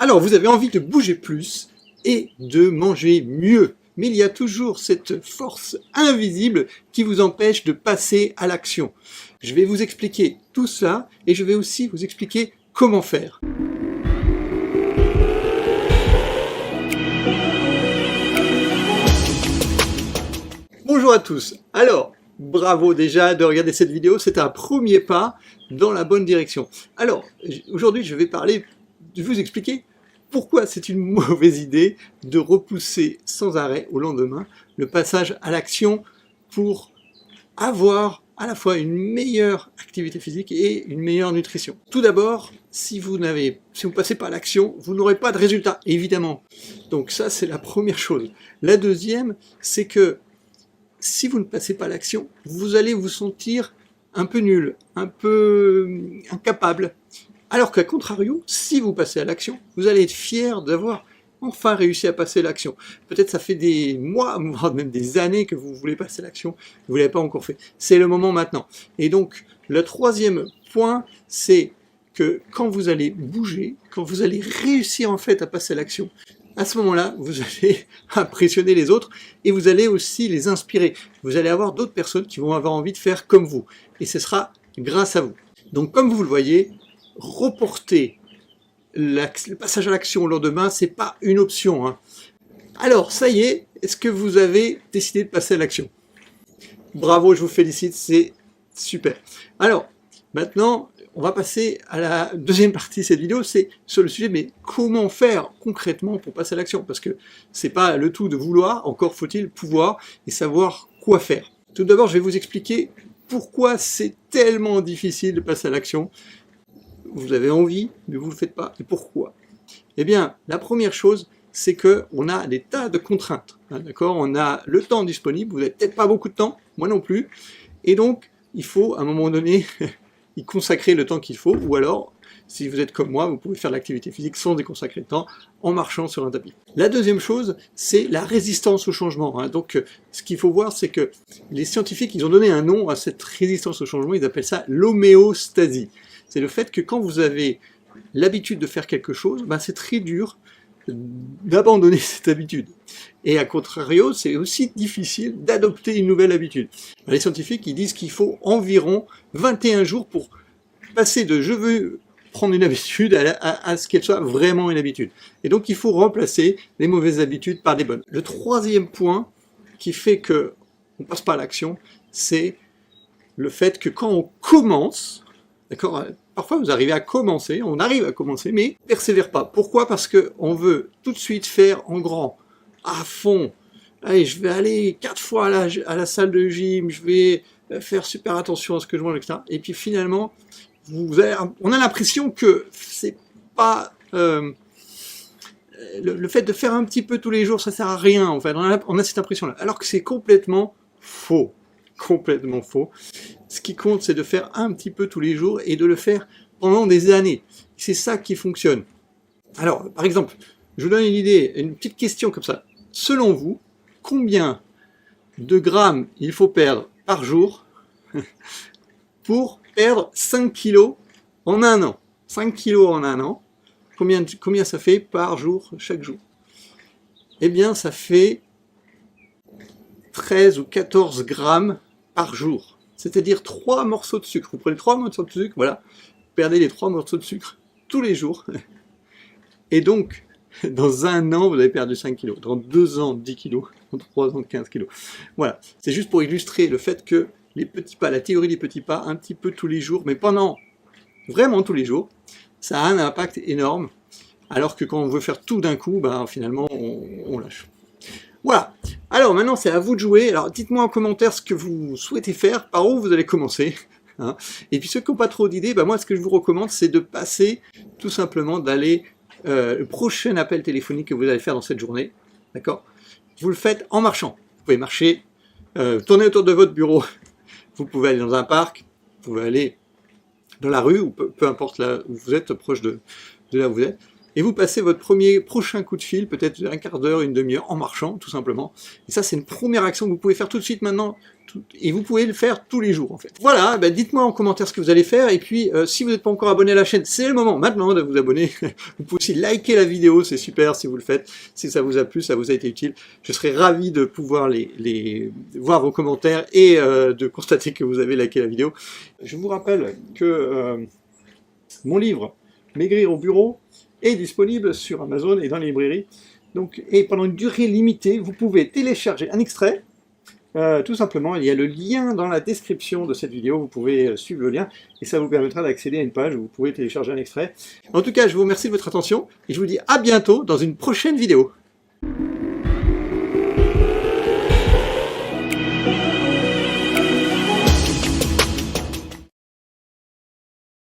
Alors, vous avez envie de bouger plus et de manger mieux. Mais il y a toujours cette force invisible qui vous empêche de passer à l'action. Je vais vous expliquer tout cela et je vais aussi vous expliquer comment faire. Bonjour à tous. Alors, bravo déjà de regarder cette vidéo, c'est un premier pas dans la bonne direction. Alors, aujourd'hui je vais vous expliquer pourquoi c'est une mauvaise idée de repousser sans arrêt au lendemain le passage à l'action pour avoir à la fois une meilleure activité physique et une meilleure nutrition. Tout d'abord, si vous passez pas à l'action, vous n'aurez pas de résultat, évidemment. Donc ça, c'est la première chose. La deuxième, c'est que si vous ne passez pas à l'action, vous allez vous sentir un peu nul, un peu incapable. Alors qu'à contrario, si vous passez à l'action, vous allez être fier d'avoir enfin réussi à passer à l'action. Peut-être ça fait des mois, voire même des années que vous voulez passer à l'action, vous ne l'avez pas encore fait. C'est le moment maintenant. Et donc, le troisième point, c'est que quand vous allez bouger, quand vous allez réussir en fait à passer à l'action, à ce moment-là, vous allez impressionner les autres et vous allez aussi les inspirer. Vous allez avoir d'autres personnes qui vont avoir envie de faire comme vous. Et ce sera grâce à vous. Donc, comme vous le voyez, reporter le passage à l'action au lendemain, c'est pas une option. Alors, ça y est, est-ce que vous avez décidé de passer à l'action? Bravo, je vous félicite, c'est super. Alors, maintenant, on va passer à la deuxième partie de cette vidéo, c'est sur le sujet, mais comment faire concrètement pour passer à l'action? Parce que c'est pas le tout de vouloir, encore faut-il pouvoir et savoir quoi faire. Tout d'abord, je vais vous expliquer pourquoi c'est tellement difficile de passer à l'action. Vous avez envie, mais vous ne le faites pas. Et pourquoi? Eh bien, la première chose, c'est qu'on a des tas de contraintes. D'accord? On a le temps disponible, vous n'avez peut-être pas beaucoup de temps, moi non plus. Et donc, il faut, à un moment donné, y consacrer le temps qu'il faut. Ou alors, si vous êtes comme moi, vous pouvez faire l'activité physique sans y consacrer le temps, en marchant sur un tapis. La deuxième chose, c'est la résistance au changement. Donc, ce qu'il faut voir, c'est que les scientifiques, ils ont donné un nom à cette résistance au changement, ils appellent ça l'homéostasie. C'est le fait que quand vous avez l'habitude de faire quelque chose, c'est très dur d'abandonner cette habitude. Et à contrario, c'est aussi difficile d'adopter une nouvelle habitude. Les scientifiques, ils disent qu'il faut environ 21 jours pour passer de « je veux prendre une habitude » à ce qu'elle soit vraiment une habitude. Et donc, il faut remplacer les mauvaises habitudes par des bonnes. Le troisième point qui fait qu'on ne passe pas à l'action, c'est le fait que quand on commence, d'accord, parfois vous arrivez à commencer, on arrive à commencer, mais persévère pas. Pourquoi? Parce qu'on veut tout de suite faire en grand, à fond. Allez, je vais aller 4 fois à la salle de gym, je vais faire super attention à ce que je mange, etc. Et puis finalement, on a l'impression que c'est pas... le fait de faire un petit peu tous les jours, ça sert à rien, en fait. On a cette impression-là. Alors que c'est complètement faux. Complètement faux. Ce qui compte, c'est de faire un petit peu tous les jours et de le faire pendant des années. C'est ça qui fonctionne. Alors, par exemple, je vous donne une idée, une petite question comme ça. Selon vous, combien de grammes il faut perdre par jour pour perdre 5 kilos en un an? 5 kilos en un an, combien ça fait par jour, chaque jour? Eh bien, ça fait 13 ou 14 grammes par jour. C'est-à-dire 3 morceaux de sucre. Vous prenez 3 morceaux de sucre, voilà, vous perdez les 3 morceaux de sucre tous les jours. Et donc, dans un an, vous avez perdu 5 kilos. Dans 2 ans, 10 kilos. Dans 3 ans, 15 kilos. Voilà. C'est juste pour illustrer le fait que les petits pas, la théorie des petits pas, un petit peu tous les jours, mais pendant vraiment tous les jours, ça a un impact énorme. Alors que quand on veut faire tout d'un coup, finalement, on lâche. Voilà. Alors maintenant, c'est à vous de jouer. Alors dites-moi en commentaire ce que vous souhaitez faire, par où vous allez commencer. Et puis ceux qui n'ont pas trop d'idées, moi ce que je vous recommande, c'est de passer tout simplement d'aller le prochain appel téléphonique que vous allez faire dans cette journée. D'accord? Vous le faites en marchant. Vous pouvez marcher, tourner autour de votre bureau. Vous pouvez aller dans un parc. Vous pouvez aller dans la rue, ou peu importe là où vous êtes, proche de là où vous êtes. et vous passez votre prochain coup de fil, peut-être un quart d'heure, une demi-heure, en marchant, tout simplement. Et ça, c'est une première action que vous pouvez faire tout de suite maintenant, et vous pouvez le faire tous les jours en fait. Voilà, dites-moi en commentaire ce que vous allez faire, et puis si vous n'êtes pas encore abonné à la chaîne, c'est le moment maintenant de vous abonner. Vous pouvez aussi liker la vidéo, c'est super si vous le faites, si ça vous a plu, ça vous a été utile. Je serais ravi de pouvoir voir vos commentaires et de constater que vous avez liké la vidéo. Je vous rappelle que mon livre Maigrir au bureau est disponible sur Amazon et dans les librairies. Donc, et pendant une durée limitée, vous pouvez télécharger un extrait. Tout simplement, il y a le lien dans la description de cette vidéo, vous pouvez suivre le lien et ça vous permettra d'accéder à une page où vous pouvez télécharger un extrait. En tout cas, je vous remercie de votre attention et je vous dis à bientôt dans une prochaine vidéo.